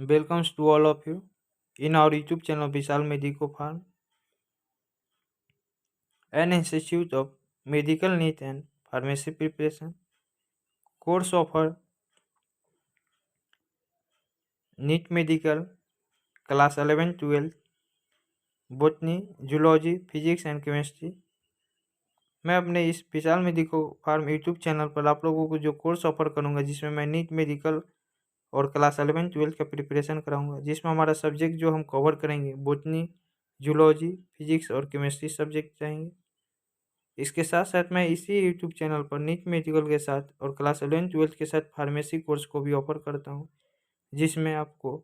Welcomes to all of you in our YouTube channel Vishal Medico Farm, an institute of medical NEET and pharmacy preparation. Course offer NEET Medical class 11 12 botany, zoology, physics and chemistry. मैं अपने इस विशाल medico farm YouTube channel पर आप लोगों को जो course offer करूंगा, जिसमें मैं नीट मेडिकल और क्लास 11 12 का प्रिपरेशन कराऊंगा, जिसमें हमारा सब्जेक्ट जो हम कवर करेंगे बोटनी, जूलॉजी, फिजिक्स और केमिस्ट्री सब्जेक्ट रहेंगे। इसके साथ साथ मैं इसी यूट्यूब चैनल पर नीट मेडिकल के साथ और क्लास 11 12 के साथ फार्मेसी कोर्स को भी ऑफर करता हूँ, जिसमें आपको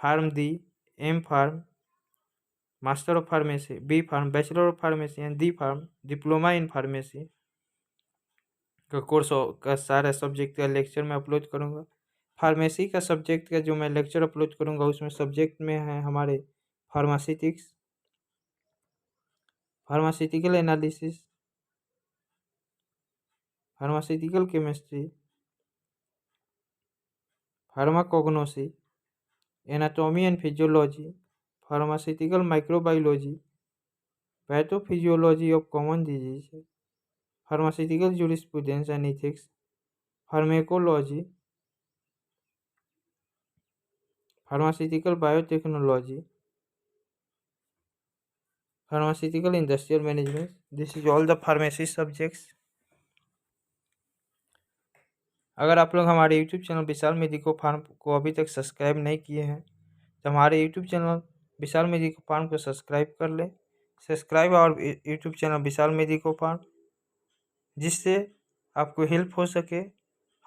pharm D, M pharm, master of pharmacy, B pharm, bachelor of pharmacy and D pharm, diploma in pharmacy का कोर्स का सारा सब्जेक्ट का लेक्चर मैं अपलोड करूँगा। फार्मेसी का सब्जेक्ट का जो मैं लेक्चर अपलोड करूँगा, उसमें सब्जेक्ट में है हमारे pharmaceutics, pharmaceutical analysis, pharmaceutical chemistry, pharmacognosy, anatomy and physiology, pharmaceutical microbiology, pathophysiology of common disease, pharmaceutical jurisprudence and ethics, pharmacology, pharmaceutical biotechnology, pharmaceutical industrial management. This is all the pharmacy subjects. अगर आप लोग हमारे YouTube channel विशाल medico farm को अभी तक subscribe नहीं किए हैं, तो हमारे यूट्यूब चैनल विशाल मेडिको फार्म को सब्सक्राइब कर लें. सब्सक्राइब और यूट्यूब चैनल विशाल मेडिको फार्म, जिससे आपको हेल्प हो सके,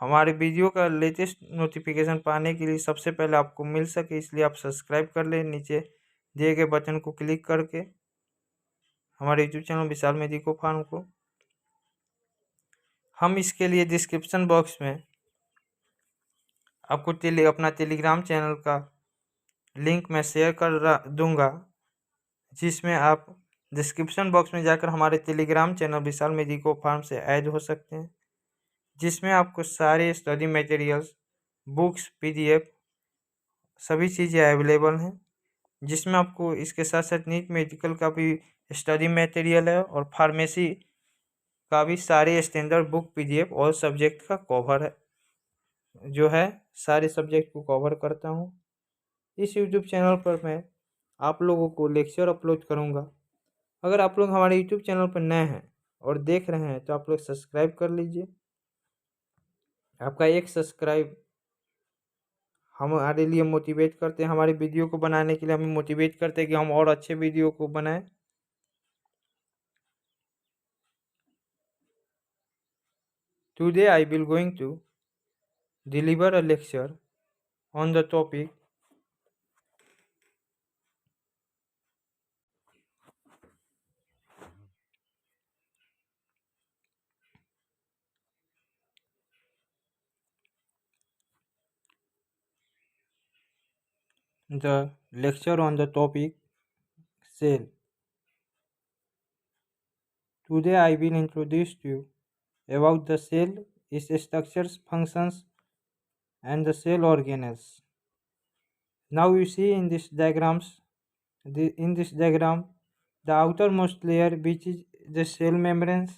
हमारे वीडियो का लेटेस्ट नोटिफिकेशन पाने के लिए सबसे पहले आपको मिल सके, इसलिए आप सब्सक्राइब कर लें नीचे दिए गए बटन को क्लिक करके हमारे यूट्यूब चैनल विशाल मेडिको फार्म को. हम इसके लिए डिस्क्रिप्शन बॉक्स में आपको अपना टेलीग्राम चैनल का लिंक मैं शेयर कर दूंगा, जिसमें आप डिस्क्रिप्शन बॉक्स में जाकर हमारे टेलीग्राम चैनल विशाल मेडिको फार्म से ऐड हो सकते हैं, जिसमें आपको सारे स्टडी मटेरियल्स, बुक्स, पीडीएफ सभी चीज़ें अवेलेबल हैं, जिसमें आपको इसके साथ साथ नीट मेडिकल का भी स्टडी मटेरियल है और फार्मेसी का भी सारे स्टैंडर्ड बुक, पीडीएफ और सब्जेक्ट का कवर है, जो है सारे सब्जेक्ट को कवर करता हूँ. इस यूट्यूब चैनल पर मैं आप लोगों को लेक्चर अपलोड करूँगा. अगर आप लोग हमारे यूट्यूब चैनल पर नए हैं और देख रहे हैं, तो आप लोग सब्सक्राइब कर लीजिए. आपका एक सब्सक्राइब हमारे लिए मोटिवेट करते हैं, हमारे वीडियो को बनाने के लिए हमें मोटिवेट करते हैं कि हम और अच्छे वीडियो को बनाएं. Today I will going to deliver a lecture on the topic cell. Today I will introduce to you about the cell, its structures, functions and the cell organelles. Now you see in this diagram, the outermost layer, which is the cell membranes.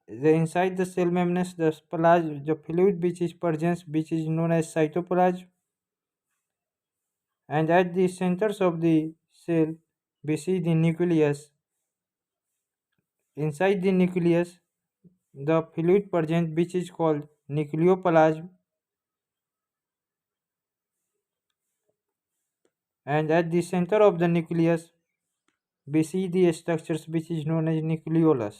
Inside the cell membranes, the fluid which is present, which is known as cytoplasm. And at the centers of the cell, we see the nucleus. Inside the nucleus, the fluid present, which is called nucleoplasm. And at the center of the nucleus, we see the structures which is known as nucleolus.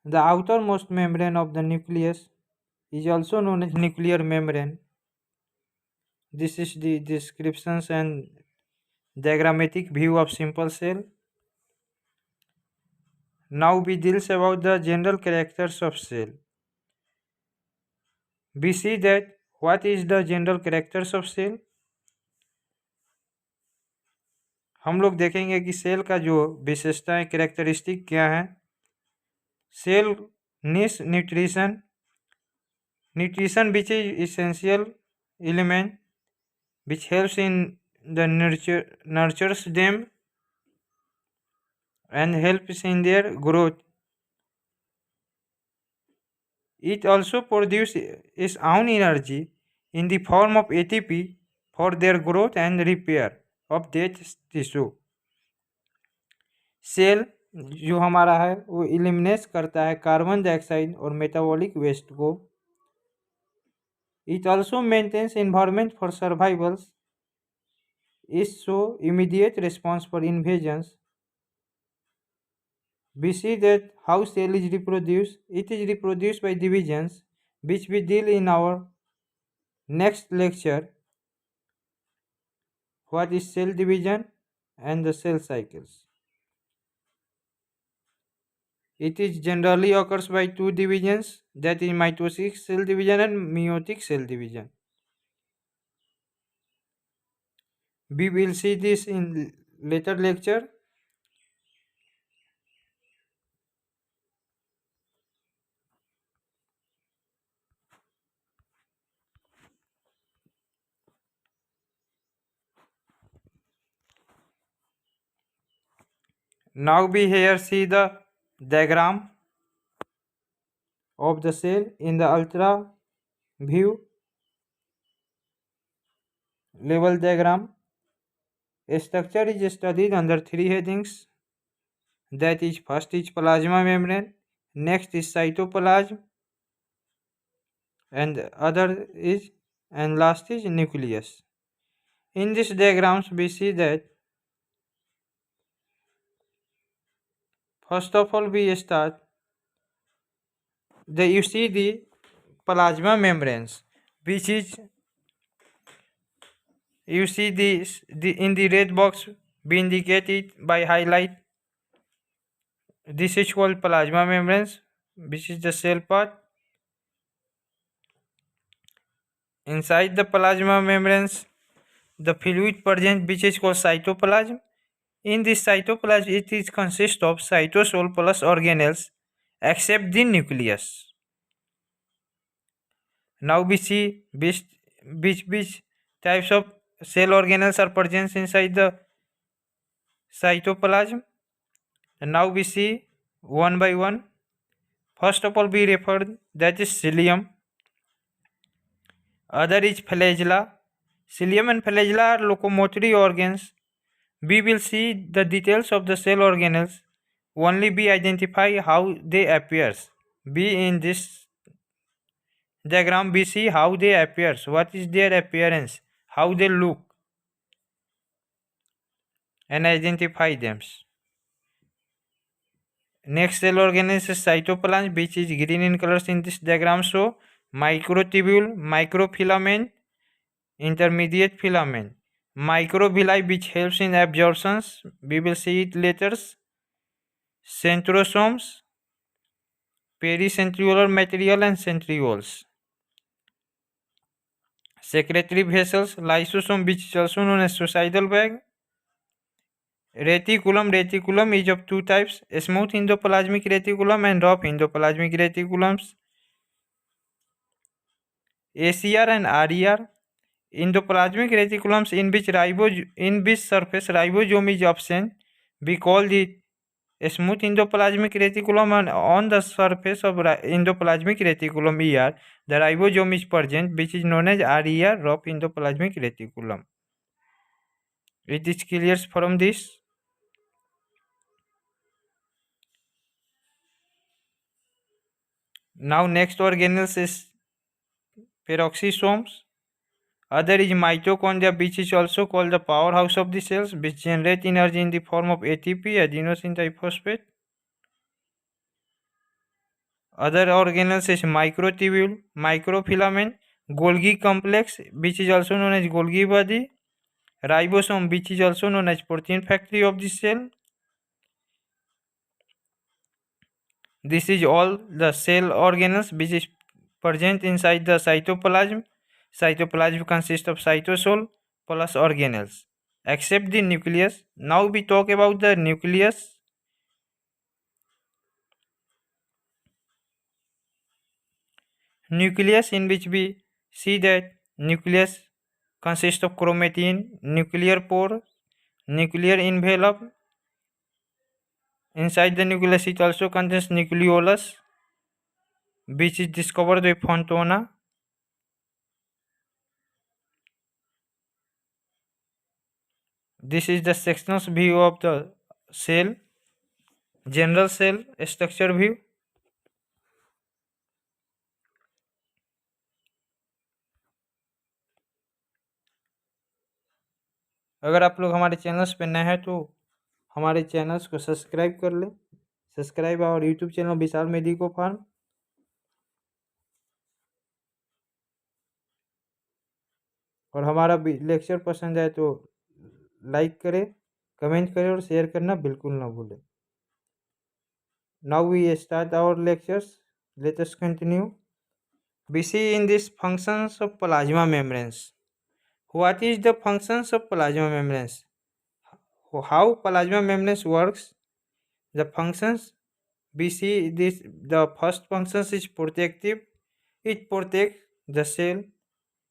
The outermost membrane of the nucleus is also known as nuclear membrane. This is the descriptions and diagrammatic view of simple cell. Now we deals about the general characters of cell. We see that what is the general characters of cell. हम लोग देखेंगे कि cell का जो विशेषताएं, characteristic क्या है. Cell needs nutrition Nutrition, which is essential element which helps in the nurtures them and helps in their growth. It also produces its own energy in the form of ATP for their growth and repair of dead tissue. Cell जो हमारा है वो eliminate करता है carbon dioxide और metabolic waste को. It also maintains environment for survivals. Is show immediate response for invasions. We see that how cell is reproduced. It is reproduced by divisions, which we deal in our next lecture. What is cell division and the cell cycles? It is generally occurs by two divisions, that is mitotic cell division and meiotic cell division. We will see this in later lecture. Now we here see the diagram of the cell in the ultra view level diagram. A structure is studied under three headings. That is, first is plasma membrane, next is cytoplasm, and last is nucleus. In these diagrams we see that first of all we start you see the plasma membranes, which is you see in the red box we indicate it by highlight. This is called plasma membranes, which is the cell part. Inside the plasma membranes, the fluid present, which is called cytoplasm. In this cytoplasm, it is consists of cytosol plus organelles, except the nucleus. Now we see which types of cell organelles are present inside the cytoplasm. And now we see one by one. First of all, we referred that is cilium. Other is flagella. Cilium and flagella are locomotory organs. We will see the details of the cell organelles. Only we identify how they appear. We in this diagram we see how they appear. What is their appearance? How they look, and identify them. Next cell organelle is cytoplasm, which is green in colors in this diagram. So microtubule, microfilament, intermediate filament, microvilli, which helps in absorptions. We will see it later. Centrosomes, pericentriolar material, and centrioles. Secretory vessels, lysosome, which is also known as suicidal bag. Reticulum is of two types: smooth endoplasmic reticulum and rough endoplasmic reticulums. ACR and RER. Endoplasmic reticulums in which surface ribosome is absent, we call it smooth endoplasmic reticulum, and on the surface of endoplasmic reticulum ER, the ribosome is present, which is known as RER, rough endoplasmic reticulum. It is clear from this. Now next organelles is peroxisomes. Other is mitochondria, which is also called the powerhouse of the cells, which generate energy in the form of ATP, adenosine triphosphate. Other organelles is microtubule, microfilament, Golgi complex, which is also known as Golgi body, ribosome, which is also known as protein factory of the cell. This is all the cell organelles which is present inside the cytoplasm. Cytoplasm consists of cytosol plus organelles, except the nucleus. Now we talk about the nucleus. nucleus, in which we see that nucleus consists of chromatin, nuclear pore, nuclear envelope. Inside the nucleus it also contains nucleolus, which is discovered by Fontana. This is the sectional view of the cell, general cell structure view. अगर आप लोग हमारे channels पे नए हैं तो हमारे channels को सब्सक्राइब कर लें। सब्सक्राइब और यूट्यूब चैनल विशाल मेडिको फार्म। और हमारा लेक्चर पसंद है तो लाइक करें, कमेंट करें और शेयर करना बिल्कुल ना भूलें। Now we start our lectures. Let us continue. We see in this functions of plasma membranes. What is the functions of plasma membranes? How plasma membranes works? The functions we see this. The first function is protective. It protects the cell.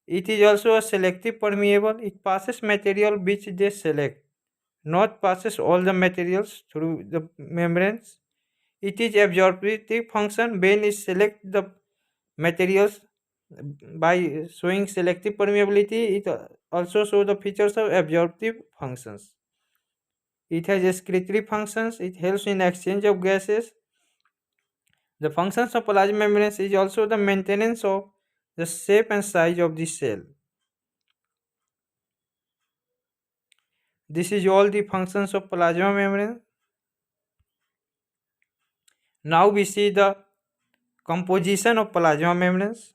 It is also a selective permeable. It passes material which they select, not passes all the materials through the membranes. It is absorptive function. When it select the materials by showing selective permeability, it also show the features of absorptive functions. It has excretory functions. It helps in exchange of gases. The functions of plasma membranes is also the maintenance of the shape and size of the cell. This is all the functions of plasma membrane. Now we see the composition of plasma membranes.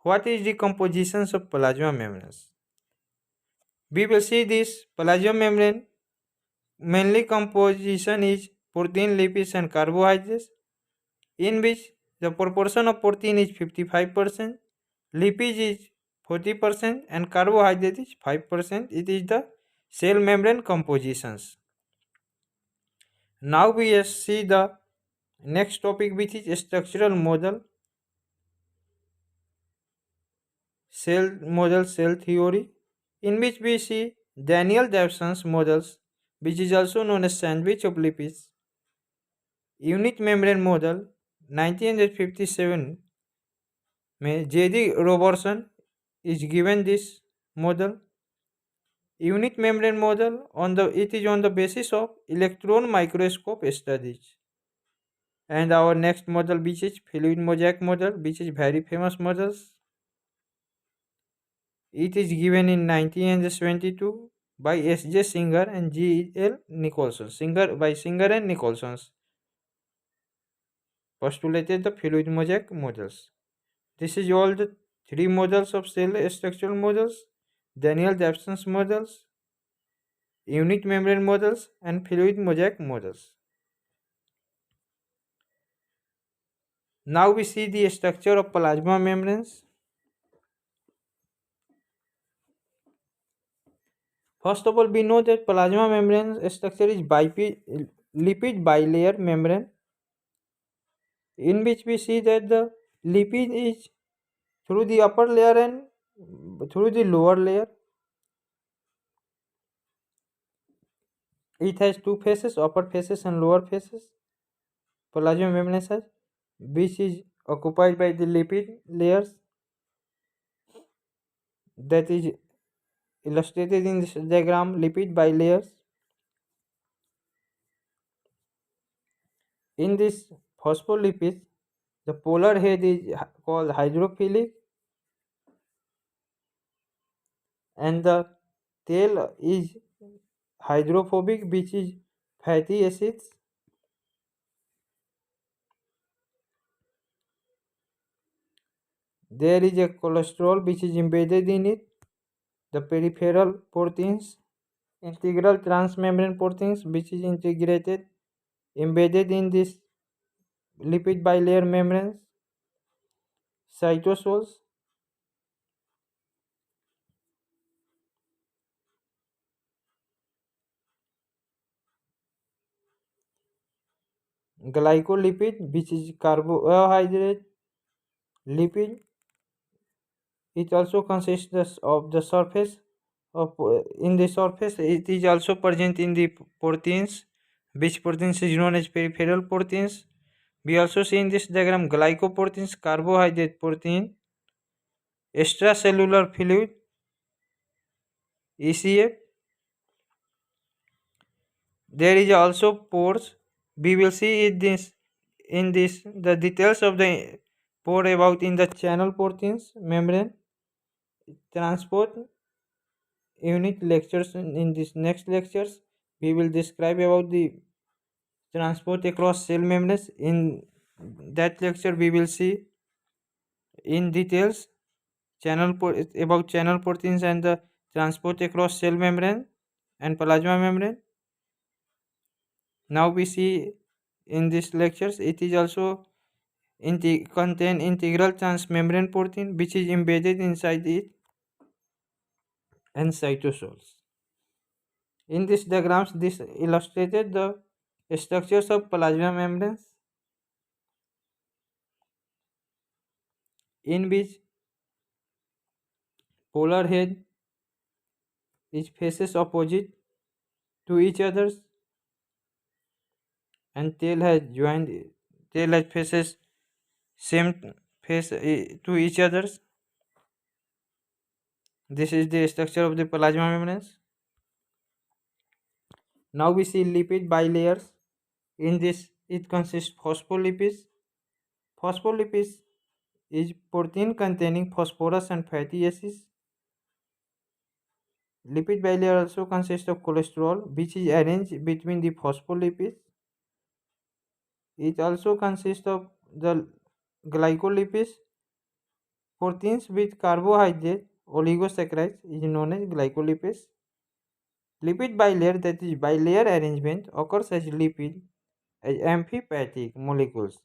What is the compositions of plasma membranes? We will see this plasma membrane mainly composition is protein, lipids and carbohydrates, in which the proportion of protein is 55%, lipids is 40% and carbohydrate is 5%. It is the cell membrane compositions. Now we see the next topic, which is structural model, cell theory, in which we see Daniel-Davison's models, which is also known as sandwich of lipids. Unit membrane model 1957 में J.D. Robertson is given this model. Unit membrane model it is on the basis of electron microscope studies. And our next model, which is fluid mosaic model, which is very famous models. It is given in 1972 by S.J. Singer and G.L. Nicholson. Singer and Nicholson postulated the fluid mosaic models. This is all the three models of cell structural models: Daniel-Davison's models, unit membrane models, and fluid mosaic models. Now we see the structure of plasma membranes. First of all, we know that plasma membrane structure is lipid bilayer membrane, in which we see that the lipid is through the upper layer and through the lower layer. It has two phases, upper phases and lower phases. Plasma membrane has, which is occupied by the lipid layers, that is illustrated in this diagram, lipid bilayers. In this phospholipids, the polar head is called hydrophilic and the tail is hydrophobic, which is fatty acids. There is a cholesterol which is embedded in it. The peripheral proteins, integral transmembrane proteins, which is embedded in this lipid bilayer membranes. Cytosols, glycolipid, which is carbohydrate, Lipid, it also consists of the surface of in the surface. It is also present in the proteins, which proteins is known as peripheral proteins. We also see in this diagram glycoproteins, carbohydrate protein, extracellular fluid, ECF. There is also pores. We will see in this the details of the pore about in the channel proteins, membrane, transport unit lectures. In this next lectures we will describe about the transport across cell membranes. In that lecture we will see in details about channel proteins and the transport across cell membrane and plasma membrane. Now we see in these lectures it is also contain integral transmembrane protein which is embedded inside it and cytosols. In these diagrams, this illustrated the structures of plasma membranes, in which polar head is faces opposite to each other and tail has faces same face to each others. This is the structure of the plasma membranes. Now we see lipid bilayers. In this, it consists phospholipids. Phospholipids is protein containing phosphorus and fatty acids. Lipid bilayer also consists of cholesterol, which is arranged between the phospholipids. It also consists of the glycolipids. Proteins with carbohydrate oligosaccharides is known as glycolipids. Lipid bilayer, that is bilayer arrangement, occurs as amphipathic molecules.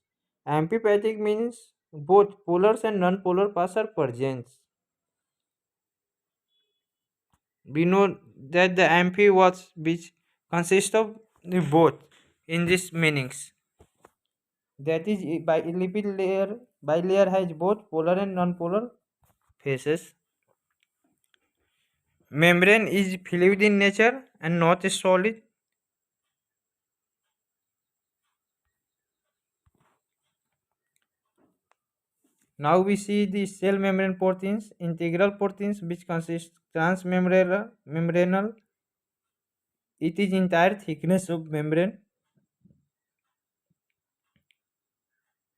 Amphipathic means both polars and non-polar parts are present. We know that the amphi was which consists of the both in these meanings. That is, lipid layer bilayer has both polar and non-polar phases. Membrane is fluid in nature and not a solid. Now we see the cell membrane proteins, integral proteins, which consist transmembranal. It is entire thickness of membrane.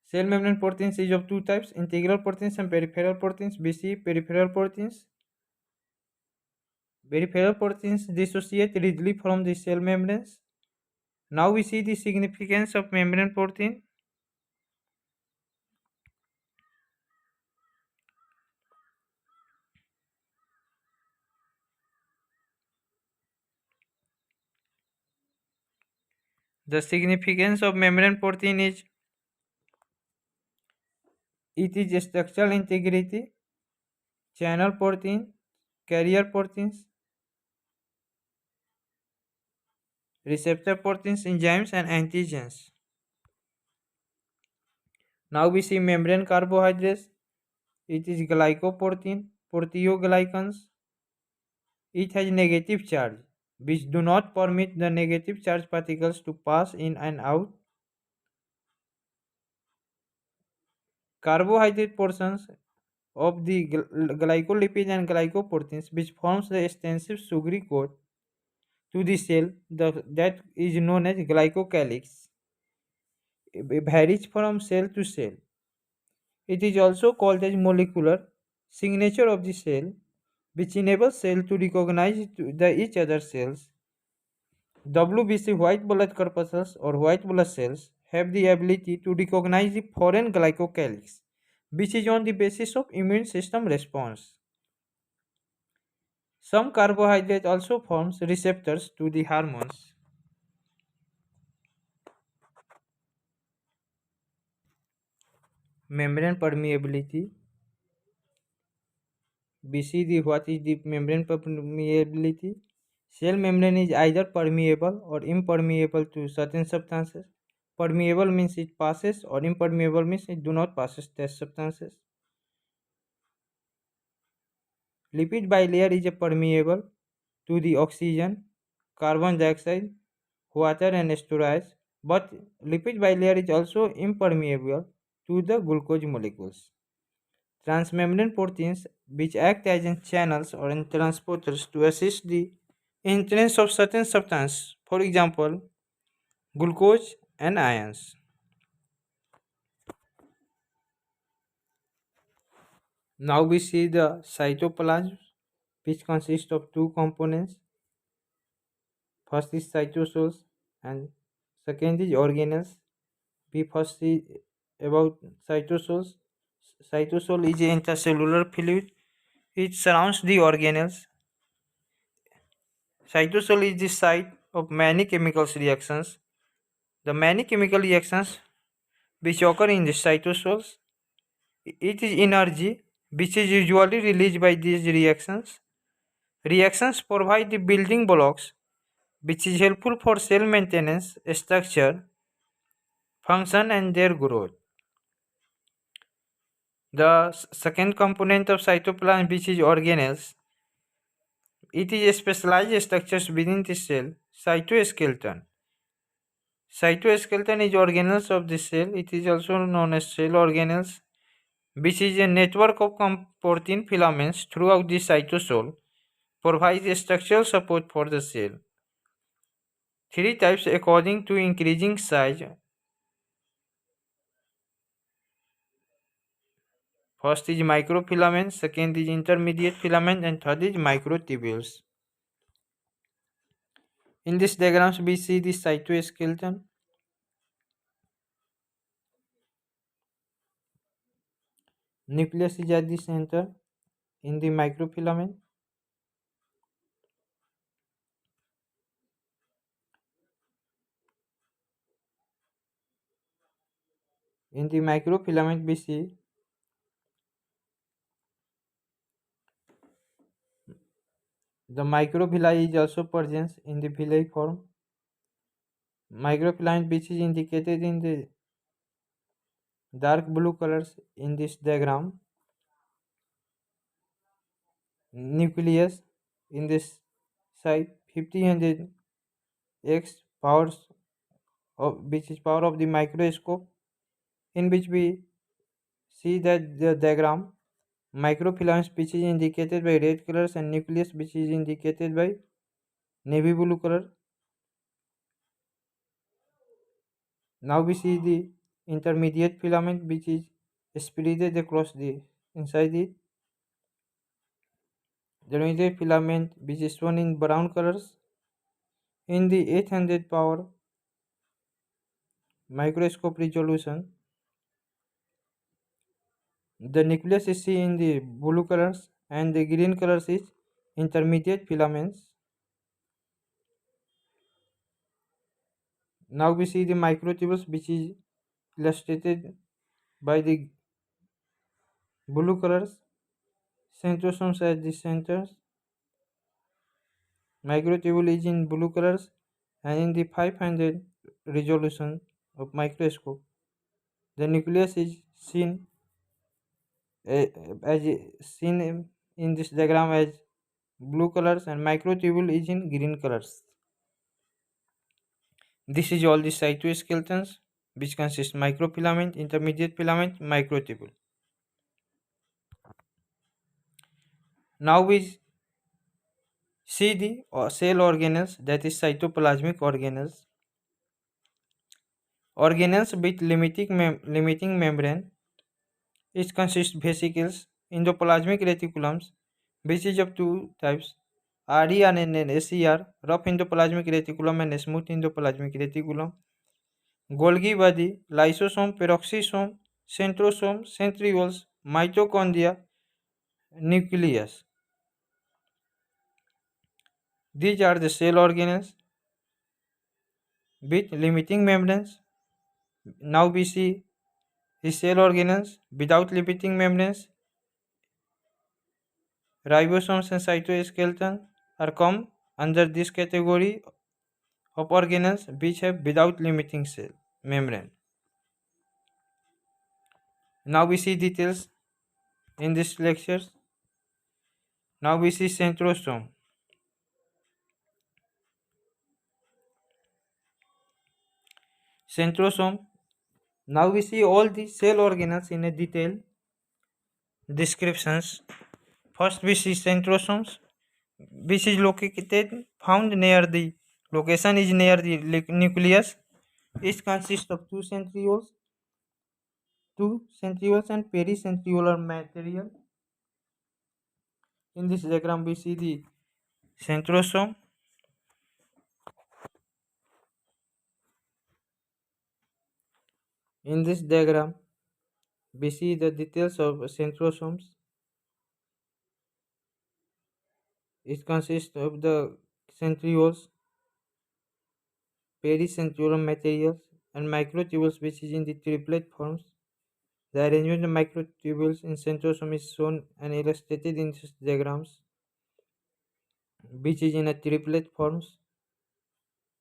Cell membrane proteins is of two types: integral proteins and peripheral proteins. We see peripheral proteins. Peripheral proteins dissociate readily from the cell membranes. Now we see the significance of membrane protein. The significance of membrane protein is it is structural integrity, channel protein, carrier proteins, receptor proteins, enzymes and antigens. Now we see membrane carbohydrates. It is glycoprotein, proteoglycans. It has negative charge, which do not permit the negative charge particles to pass in and out. Carbohydrate portions of the glycolipids and glycoproteins, which forms the extensive sugary coat to the cell that is known as glycocalyx. It varies from cell to cell. It is also called as molecular signature of the cell, which enables cell to recognize each other cells. WBC, white blood corpuscles or white blood cells, have the ability to recognize the foreign glycocalyx, which is on the basis of immune system response. Some carbohydrate also forms receptors to the hormones. Membrane permeability. We see what is the membrane permeability. Cell membrane is either permeable or impermeable to certain substances. Permeable means it passes, or impermeable means it do not passes test substances. Lipid bilayer is permeable to the oxygen, carbon dioxide, water and steroids, but lipid bilayer is also impermeable to the glucose molecules. Transmembrane proteins, which act as in channels or in transporters to assist the entrance of certain substances, for example, glucose and ions. Now we see the cytoplasm, which consists of two components. First is cytosols and second is organelles. We first see about cytosols. Cytosol is an intercellular fluid. It surrounds the organelles. Cytosol is the site of many chemical reactions. The many chemical reactions which occur in the cytosols, it is energy which is usually released by these reactions. Reactions provide the building blocks which is helpful for cell maintenance, structure, function and their growth. The second component of cytoplasm, which is organelles, it is specialized structures within the cell, cytoskeleton. Cytoskeleton is organelles of the cell. It is also known as cell organelles, which is a network of protein filaments throughout the cytosol, provides structural support for the cell. Three types according to increasing size. First is microfilament, second is intermediate filament, and third is microtubules. In this diagrams, we see the cytoskeleton. Nucleus is at the center in the microfilament. In the microfilament, we see the microvilli is also present in the villi form. Microfilament, which is indicated in the dark blue colors in this diagram. Nucleus in this side 50 x powers of which is power of the microscope, in which we see that the diagram microfilaments which is indicated by red colors and nucleus which is indicated by navy blue color. Now we see the intermediate filament which is spread across the inside it. The intermediate filament which is shown in brown colors in the 800 power microscope resolution. The nucleus is seen in the blue colors and the green colors is intermediate filaments. Now we see the microtubules which is illustrated by the blue colors. Centrosomes at the centers. Microtubule is in blue colors and in the 500 resolution of microscope. The nucleus is seen as seen in this diagram as blue colors and microtubule is in green colors. This is all the cytoskeletons which consist microfilament, intermediate filament, microtubule. Now we see the cell organelles, that is cytoplasmic organelles. Organelles with limiting membrane. It consists vesicles, endoplasmic reticulums, which is of two types, RE and SER, rough endoplasmic reticulum and smooth endoplasmic reticulum. Golgi body, lysosome, peroxisome, centrosome, centrioles, mitochondria, nucleus. These are the cell organelles with limiting membranes. Now we see the cell organelles without limiting membranes. Ribosomes and cytoskeleton are come under this category of organelles which have without limiting cell membrane. Now we see details in this lectures. Now we see centrosome. Centrosome. Now we see all the cell organelles in a detail descriptions. First we see centrosomes, which is located found near the location is near the nucleus. It consists of two centrioles and pericentriolar material. In this diagram we see the centrosome. In this diagram we see the details of centrosomes. It consists of the centrioles, pericentriolar materials, and microtubules, which is in the triplet forms. The arrangement of microtubules in centrosome is shown and illustrated in these diagrams, which is in a triplet forms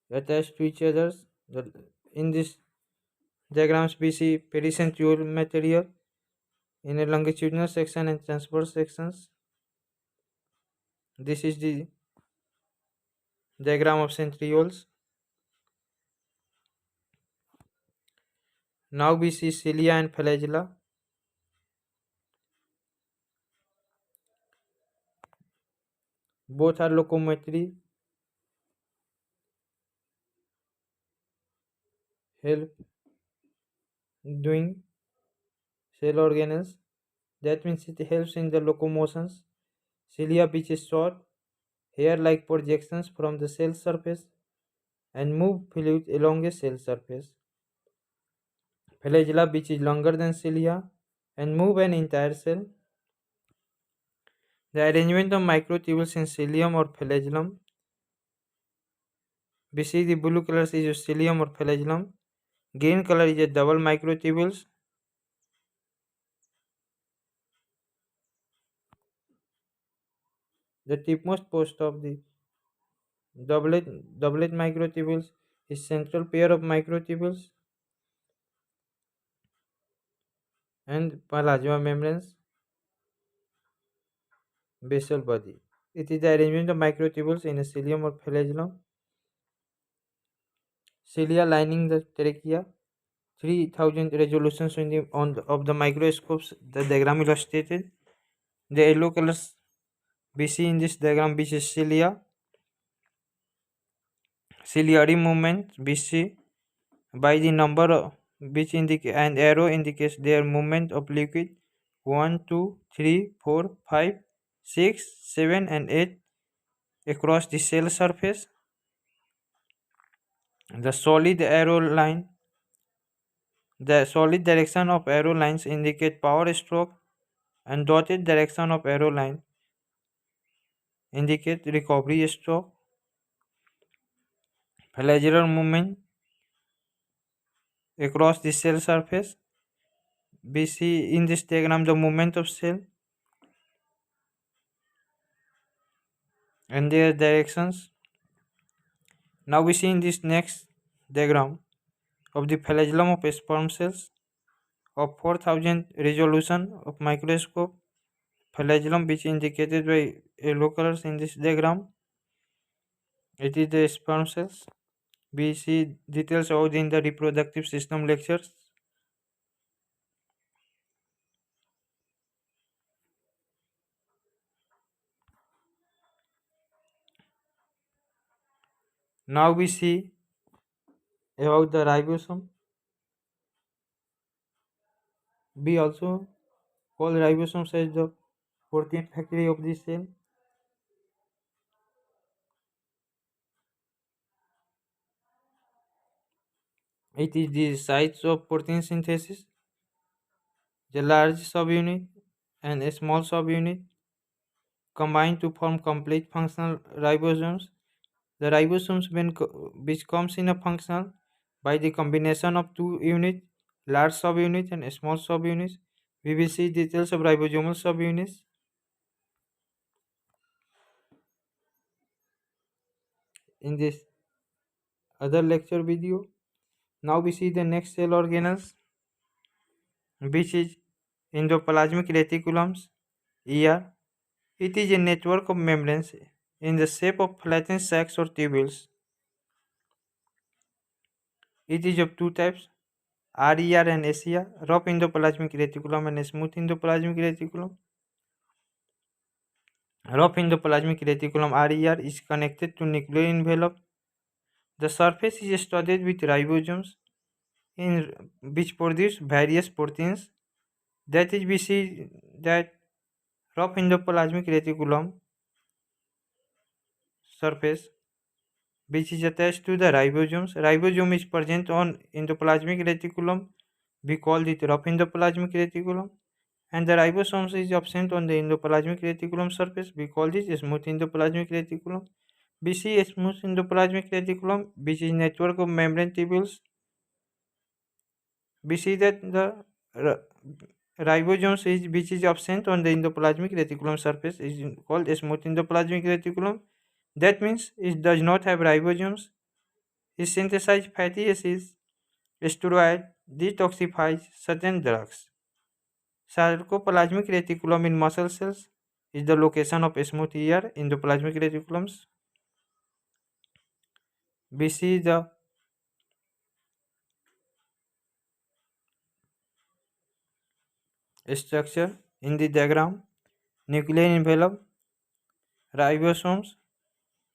attached to each other. In this diagrams we see pericentriole material in a longitudinal section and transverse sections. This is the diagram of centrioles. Now we see cilia and flagella. Both are locomotory, help doing cell organelles. That means it helps in the locomotions. Cilia, which is short, hair-like projections from the cell surface and move fluid along a cell surface. Flagella, which is longer than cilia and move an entire cell. The arrangement of microtubules in cilium or flagellum. We see the blue color is a cilium or flagellum. Green color is a double microtubules. The tipmost post of the doublet microtubules is central pair of microtubules and plasma membranes basal body. It is the arrangement of microtubules in a cilium or flagellum. Cilia lining the trachea. 3000 resolutions of the microscopes. The diagram illustrated. The yellow colors we see in this diagram, which is cilia. Ciliary movement we see by the number which indicate and arrow indicates their movement of liquid 1, 2, 3, 4, 5, 6, 7 and 8 across the cell surface. The solid direction of arrow lines indicate power stroke and dotted direction of arrow line indicate recovery stroke. Flagellar movement across the cell surface. We see in this diagram the movement of cell and their directions. Now we see in this next diagram of the flagellum of sperm cells of 4000 resolution of microscope. Flagellum, which indicated by yellow colors in this diagram, it is the sperm cells. We see details out in the reproductive system lectures. Now we see about the ribosome. We also call ribosomes as the protein factory of the cell. It is the site of protein synthesis. The large subunit and a small subunit combine to form complete functional ribosomes. The ribosomes, which comes in a functional by the combination of two units, large subunit and small subunits. We will see details of ribosomal subunits in this other lecture video. Now we see the next cell organelles, which is endoplasmic reticulums, ER. It is a network of membranes in the shape of flattened sacs or tubules. It is of two types, RER and SER, rough endoplasmic reticulum and smooth endoplasmic reticulum. Rough endoplasmic reticulum RER is connected to nuclear envelope. The surface is studded with ribosomes which produce various proteins. That is, we see that rough endoplasmic reticulum surface which is attached to the ribosomes. Ribosome is present on endoplasmic reticulum. We call it rough endoplasmic reticulum. And the ribosomes is absent on the endoplasmic reticulum surface. We call this smooth endoplasmic reticulum. We see a smooth endoplasmic reticulum which is network of membrane tubules. We see that the ribosomes which is absent on the endoplasmic reticulum surface is called a smooth endoplasmic reticulum. That means it does not have ribosomes. It synthesizes fatty acids, steroid, detoxifies certain drugs. Sarcoplasmic reticulum in muscle cells is the location of smooth ER endoplasmic reticulums. We see the structure in the diagram. Nuclear envelope, ribosomes,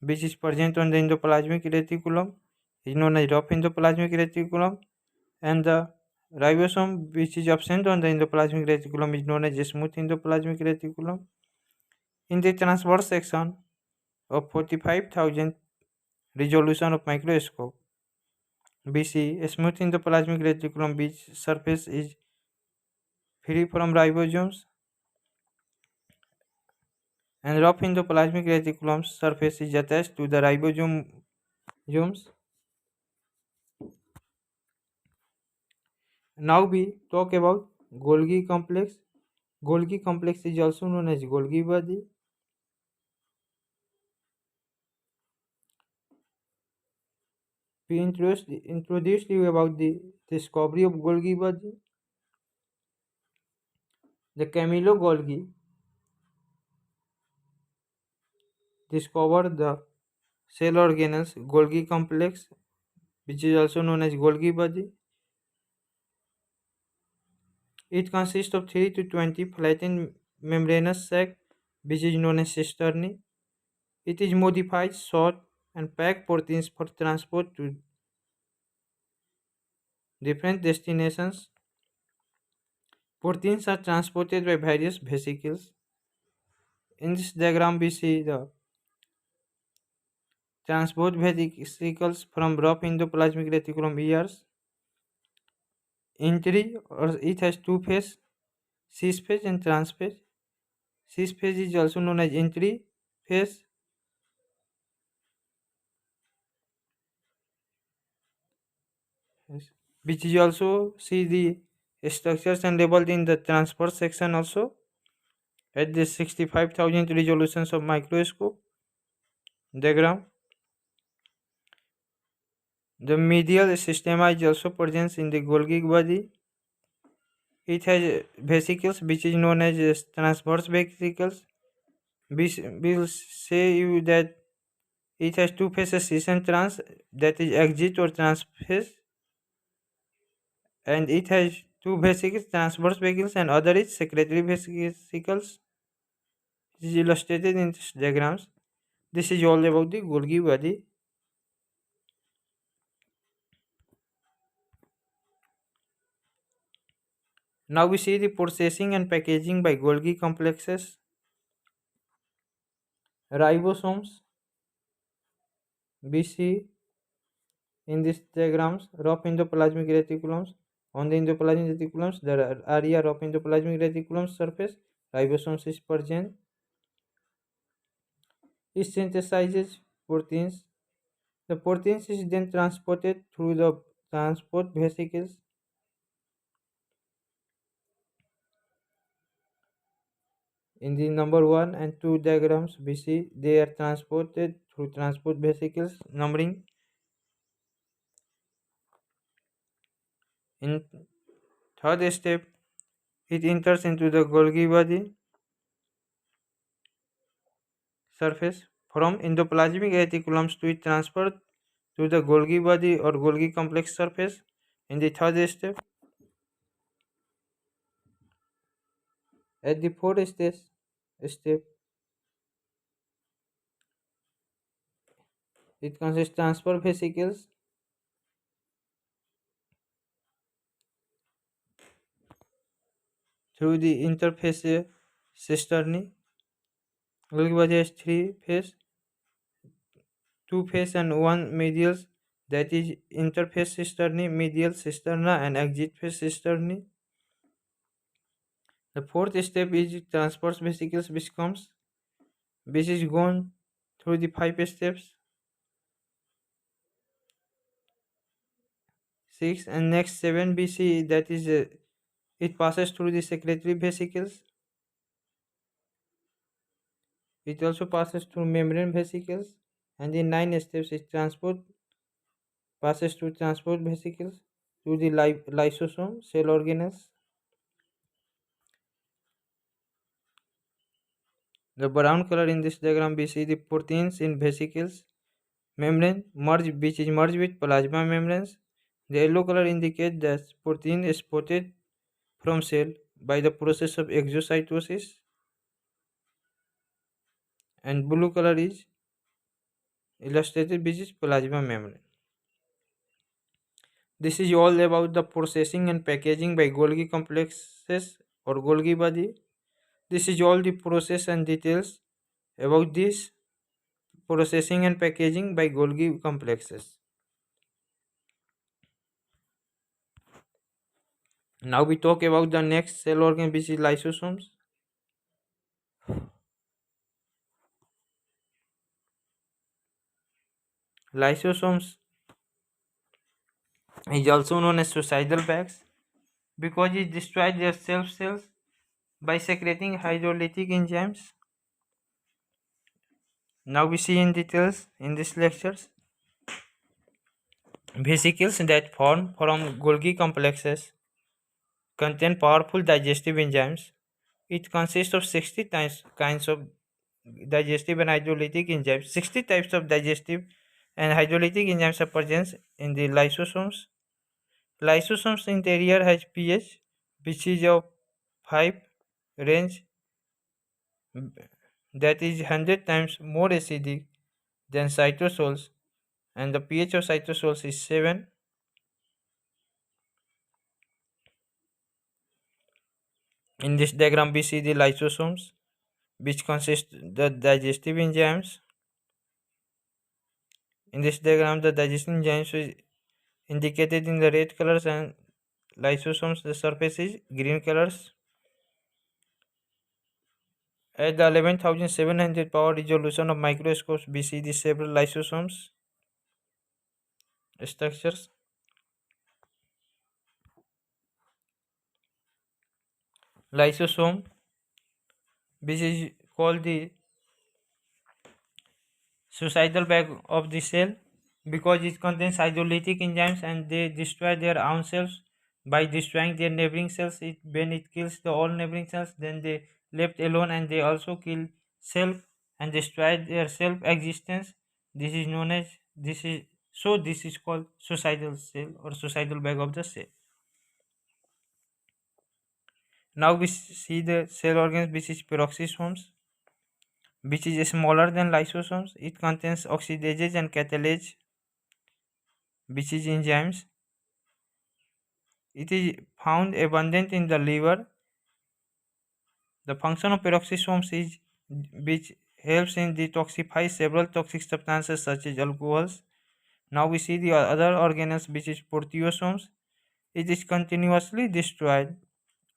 which is present on the endoplasmic reticulum, is known as rough endoplasmic reticulum, and the ribosome, which is absent on the endoplasmic reticulum, is known as smooth endoplasmic reticulum. In the transverse section of 45,000 resolution of microscope, we see a smooth endoplasmic reticulum which surface is free from ribosomes, and rough endoplasmic reticulum surface is attached to the ribosomes. Now we talk about Golgi complex. Golgi complex is also known as Golgi body. We introduced you about the discovery of Golgi body. The Camillo Golgi discovered the cell organelles Golgi complex, which is also known as Golgi body. It consists of 3 to 20 flattened membranous sac, which is known as cisternae. It is modified, short, and packed proteins for transport to different destinations. Proteins are transported by various vesicles. In this diagram, we see the transport vesicles from rough endoplasmic reticulum ERs. Entry, or it has two phases, cis phase and trans phase. Cis phase is also known as entry phase. Yes. Which is also see the structures and labeled in the transverse section also at the 65,000 resolutions of microscope diagram. The medial systema is also present in the Golgi body. It has vesicles which is known as transverse vesicles. We will say you that it has two phases, cis and trans, that is exit or trans phase, and it has two vesicles, transverse vesicles, and other is secretory vesicles. This is illustrated in these diagrams. This is all about the Golgi body. Now we see the processing and packaging by Golgi complexes. Ribosomes, we see in these diagrams, rough endoplasmic reticulums. On the endoplasmic reticulums, the area of endoplasmic reticulum surface, ribosomes is present. It synthesizes proteins. The proteins is then transported through the transport vesicles. In the number 1 and 2 diagrams, we see they are transported through transport vesicles numbering. In third step, it enters into the Golgi body. surface. From endoplasmic reticulums to it transferred to the Golgi body or Golgi complex surface. In the third step, at the fourth step, it consists transfer vesicles through the interface cisternae. Golgi body has three phase, two phase and one medial, that is interface cisternae, medial cisterna, and exit phase cisternae. The fourth step is transverse vesicles, which is gone through the 5 steps. 6 and next 7 BC, that is it passes through the secretory vesicles. It also passes through membrane vesicles, and in 9 steps it passes through transport vesicles to the lysosome cell organelles. The brown color in this diagram, we see the proteins in vesicles membrane which is merged with plasma membranes. The yellow color indicates that protein is spotted from cell by the process of exocytosis, and blue color is illustrated which is plasma membrane. This is all about the processing and packaging by Golgi complexes or Golgi body. This is all the process and details about this processing and packaging by Golgi complexes. Now we talk about the next cell organ, which is lysosomes. Lysosomes is also known as suicidal bags because it destroys their self cells by secreting hydrolytic enzymes. Now we see in details in these lectures. Vesicles that form from Golgi complexes contain powerful digestive enzymes. It consists of 60 kinds of digestive and hydrolytic enzymes. 60 types of digestive and hydrolytic enzymes are present in the lysosomes. Lysosomes interior has pH which is of 5 range, that is 100 times more acidic than cytosols, and the pH of cytosols is 7. In this diagram we see the lysosomes which consist the digestive enzymes. In this diagram the digestive enzymes is indicated in the red colors, and lysosomes the surface is green colors. At the 11,700 power resolution of microscopes, we see the several lysosomes structures. Lysosome, which is called the suicidal bag of the cell because it contains hydrolytic enzymes and they destroy their own cells by destroying their neighboring cells. When it kills the all neighboring cells, then they left alone and they also kill self and destroy their self existence. This is called suicidal cell or suicidal bag of the cell. Now we see the cell organs which is peroxisomes, which is smaller than lysosomes. It contains oxidase and catalase, which is enzymes. It is found abundant in the liver. The function of peroxisomes is which helps in detoxify several toxic substances such as alcohols. Now we see the other organelles which is proteosomes. It is continuously destroyed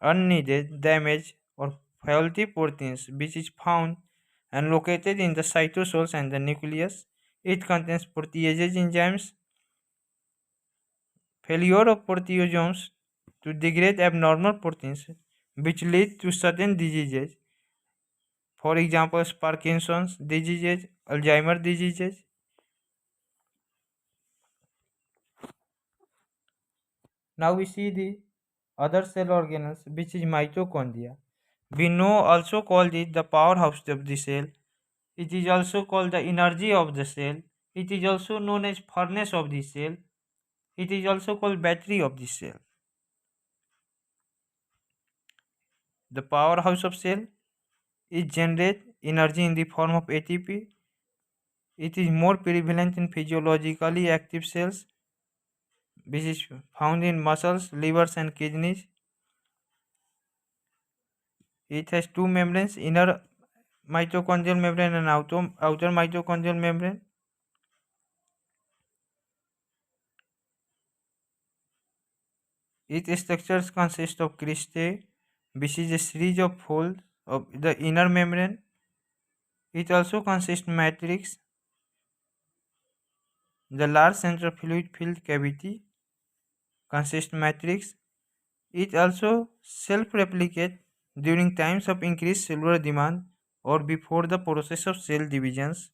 unneeded, damaged or faulty proteins which is found and located in the cytosols and the nucleus. It contains protease enzymes. Failure of proteosomes to degrade abnormal proteins which lead to certain diseases. For example, Parkinson's diseases, Alzheimer's diseases. Now we see the other cell organelles which is mitochondria. We know also called it the powerhouse of the cell. It is also called the energy of the cell. It is also known as furnace of the cell. It is also called battery of the cell. The powerhouse of cell, it generates energy in the form of ATP. It is more prevalent in physiologically active cells, which is found in muscles, livers, and kidneys. It has two membranes, inner mitochondrial membrane and outer mitochondrial membrane. Its structures consist of cristae, which is a series of folds of the inner membrane. It also consists matrix, the large central fluid filled cavity consists matrix. It also self-replicates during times of increased cellular demand or before the process of cell divisions.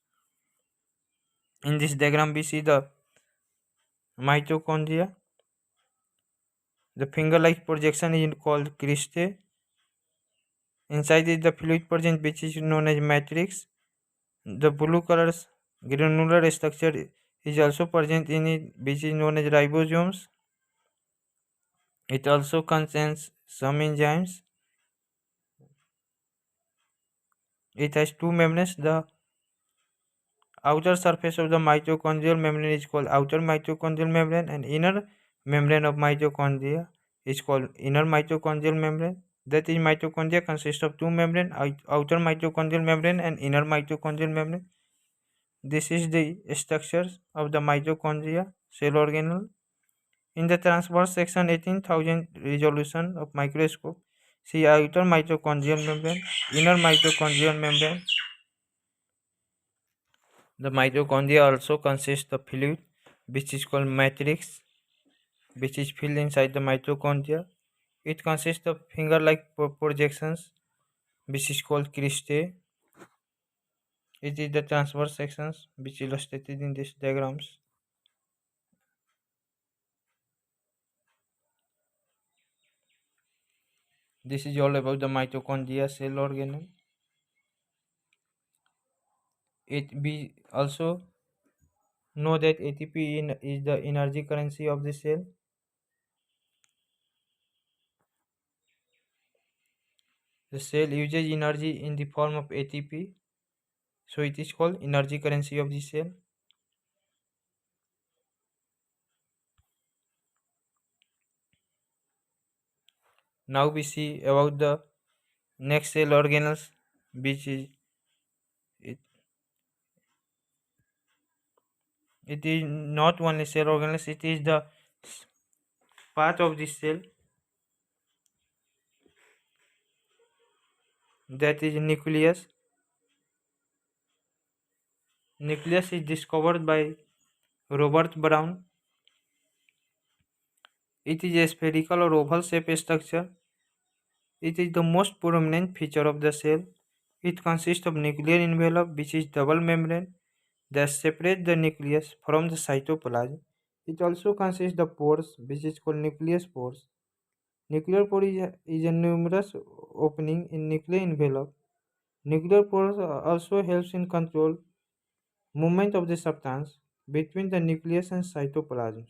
In this diagram, we see the mitochondria. The finger-like projection is called cristae. Inside is the fluid present, which is known as matrix. The blue color granular structure is also present in it, which is known as ribosomes. It also contains some enzymes. It has two membranes. The outer surface of the mitochondrial membrane is called outer mitochondrial membrane, and inner membrane of mitochondria is called inner mitochondrial membrane. That is, mitochondria consists of two membranes, outer mitochondrial membrane and inner mitochondrial membrane. This is the structure of the mitochondria cell organelle. In the transverse section 18,000 resolution of microscope, see outer mitochondrial membrane, inner mitochondrial membrane. The mitochondria also consists of fluid, which is called matrix, which is filled inside the mitochondria. It consists of finger-like projections, which is called cristae. It is the transverse sections, which illustrated in these diagrams. This is all about the mitochondria cell organelle. We also know that ATP is the energy currency of the cell. The cell uses energy in the form of ATP, so it is called energy currency of the cell. Now we see about the next cell organelles, which is it. It is not only cell organelles; it is the part of the cell that is nucleus. Nucleus is discovered by Robert Brown. It is a spherical or oval shaped structure. It is the most prominent feature of the cell. It consists of nuclear envelope, which is double membrane that separate the nucleus from the cytoplasm. It also consists of pores, which is called nucleus pores. Nuclear pore is a numerous opening in nuclear envelope. Nuclear pores also helps in control movement of the substance between the nucleus and cytoplasm.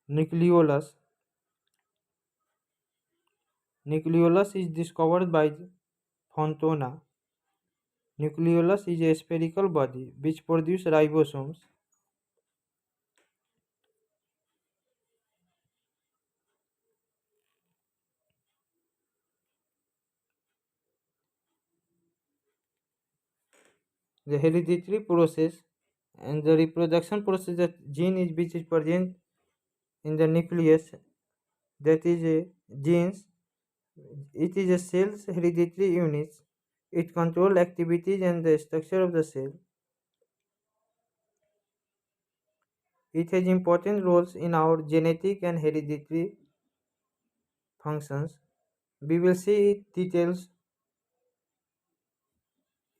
Nucleolus. Nucleolus is discovered by Fontana. Nucleolus is a spherical body which produces ribosomes. The hereditary process and the reproduction process that gene is which is present in the nucleus, that is a genes. It is a cell's hereditary units. It controls activities and the structure of the cell. It has important roles in our genetic and hereditary functions. We will see details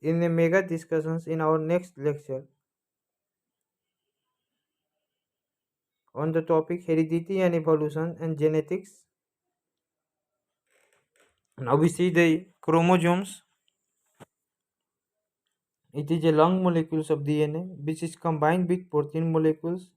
in the mega discussions in our next lecture on the topic heredity and evolution and genetics. Now we see the chromosomes. It is a long molecules of DNA which is combined with protein molecules.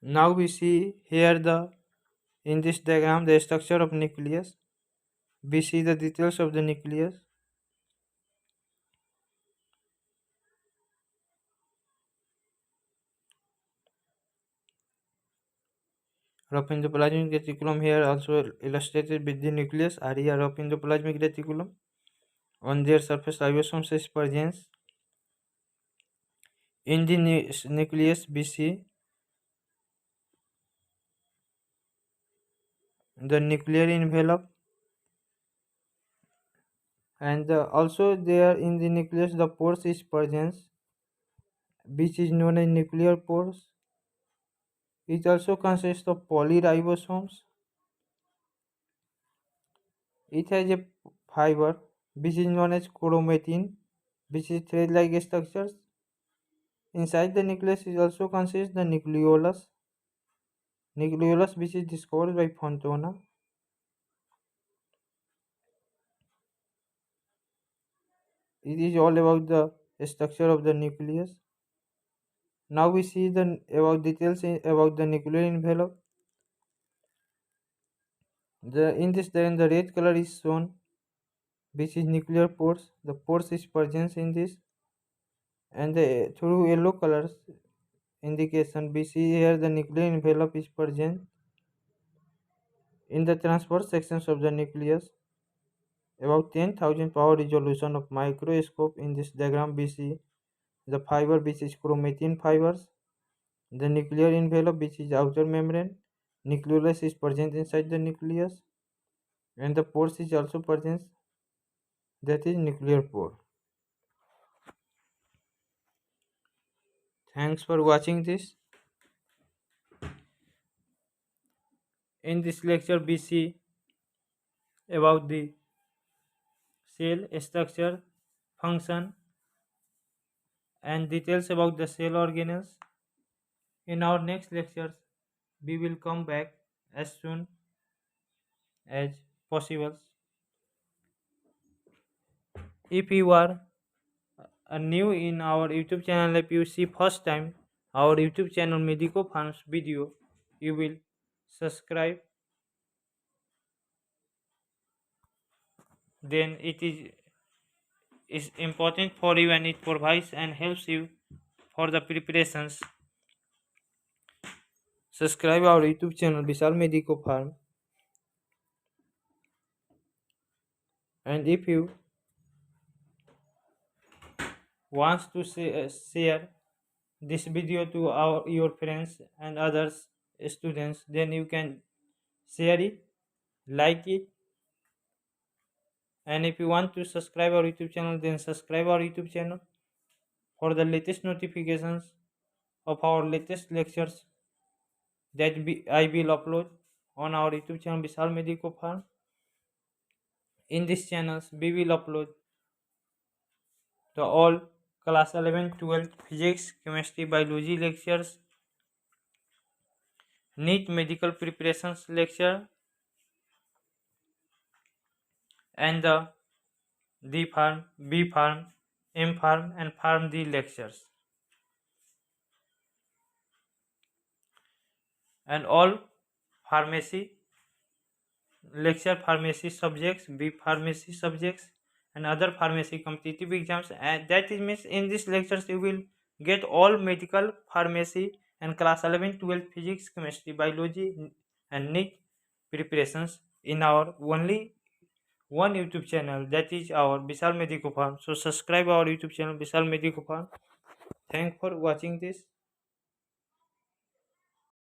Now we see here in this diagram the structure of nucleus. We see the details of the nucleus. Rough endoplasmic reticulum here also illustrated with the nucleus area of endoplasmic reticulum. On their surface ribosomes is present. In the nucleus we see the nuclear envelope, and also there in the nucleus the pores is present, which is known as nuclear pores. It also consists of polyribosomes. It has a fiber which is known as chromatin, which is thread-like structures. Inside the nucleus is also consists the nucleolus, which is discovered by Fontana. It is all about the structure of the nucleus. Now we see the about details about the nuclear envelope. In this then the red color is shown, which is nuclear pores. The pores is present in this, and through yellow colors indication we see here the nuclear envelope is present. In the transverse sections of the nucleus, about 10,000 power resolution of microscope. In this diagram we see the fiber which is chromatin fibers, the nuclear envelope which is outer membrane, nucleolus is present inside the nucleus, and the pores is also present, that is nuclear pore. Thanks for watching this. In this lecture we see about the cell structure, function, and details about the cell organelles. In our next lectures we will come back as soon as possible. If you are new in our YouTube channel, if you see first time our YouTube channel Medico Farms video, you will subscribe. Then it is important for you, and it provides and helps you for the preparations. Subscribe our YouTube channel Vishal Medico Farm, and if you want to share this video to your friends and others students, then you can share it, like it, and if you want to subscribe our YouTube channel, then subscribe our YouTube channel for the latest notifications of our latest lectures that I will upload on our YouTube channel Vishal Medico Farm. In these channels we will upload the all class 11 12 physics, chemistry, biology lectures, NEET medical preparations lecture, and the D Farm, B Farm, M Farm, and Farm D lectures, and all pharmacy lecture, pharmacy subjects, B pharmacy subjects, and other pharmacy competitive exams. And that is means in these lectures you will get all medical, pharmacy, and class 11 12 physics, chemistry, biology, and NEET preparations in our only one YouTube channel, that is our Vishal Medico Farm. So subscribe our YouTube channel Vishal Medico Farm. Thanks for watching this.